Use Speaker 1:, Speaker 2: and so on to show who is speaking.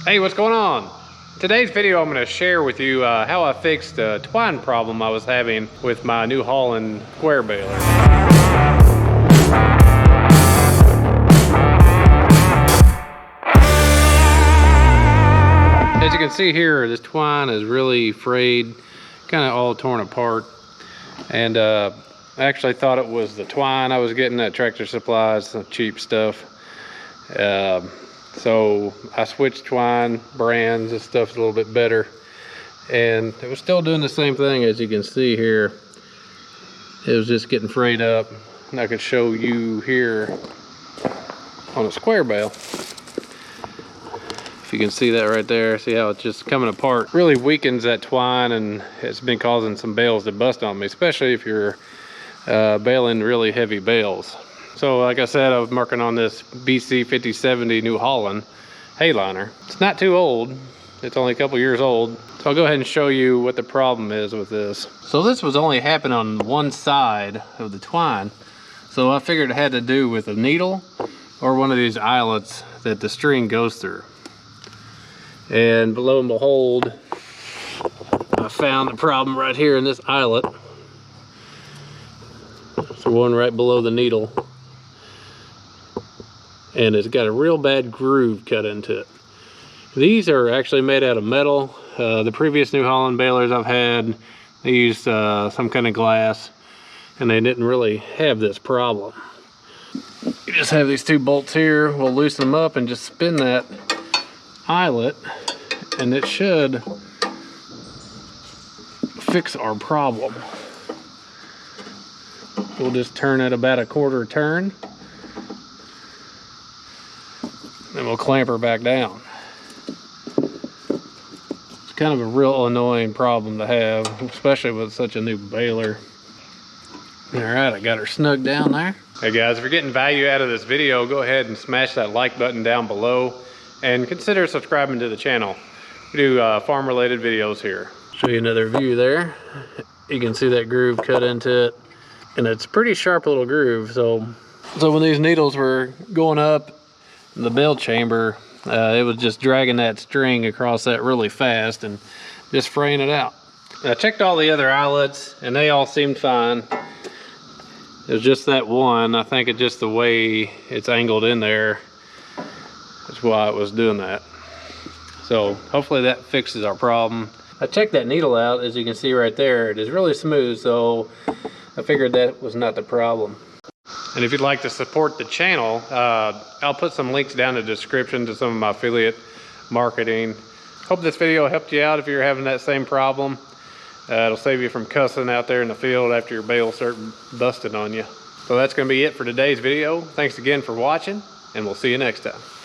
Speaker 1: Hey, what's going on? Today's video I'm going to share with you how I fixed the twine problem I was having with my New Holland square baler. As you can see here, this twine is really frayed, kind of all torn apart. And I actually thought it was the twine I was getting at Tractor Supply, some cheap stuff. So I switched twine brands. This stuff's a little bit better, and it was still doing the same thing. As you can see here, it was just getting frayed up. And I could show you here on a square bale, if you can see that right there. See how it's just coming apart. Really weakens that twine, and it's been causing some bales to bust on me, especially if you're baling really heavy bales. So like I said, I was working on this BC 5070 New Holland Hayliner. It's not too old. It's only a couple years old. So I'll go ahead and show you what the problem is with this. So this was only happening on one side of the twine. So I figured it had to do with a needle or one of these eyelets that the string goes through. And lo and behold, I found the problem right here in this eyelet. It's the one right below the needle. And it's got a real bad groove cut into it. These are actually made out of metal. The previous New Holland balers I've had, they used some kind of glass, and they didn't really have this problem. You just have these two bolts here. We'll loosen them up and just spin that eyelet, and it should fix our problem. We'll just turn it about a quarter turn, and we'll clamp her back down. It's kind of a real annoying problem to have, especially with such a new baler. All right, I got her snug down there. Hey guys, if you're getting value out of this video, go ahead and smash that like button down below and consider subscribing to the channel. We do farm related videos here. Show you another view there. You can see that groove cut into it, and it's a pretty sharp little groove. So when these needles were going up in the bale chamber, it was just dragging that string across that really fast and just fraying it out. I checked all the other eyelets and they all seemed fine. It was just that one. I think it's just the way it's angled in there. That's why it was doing that. So hopefully that fixes our problem. I checked that needle out. As you can see right there, it is really smooth, so I figured that was not the problem. And if you'd like to support the channel, I'll put some links down in the description to some of my affiliate marketing. Hope this video helped you out if you're having that same problem. It'll save you from cussing out there in the field after your bales start busting on you. So that's going to be it for today's video. Thanks again for watching, and we'll see you next time.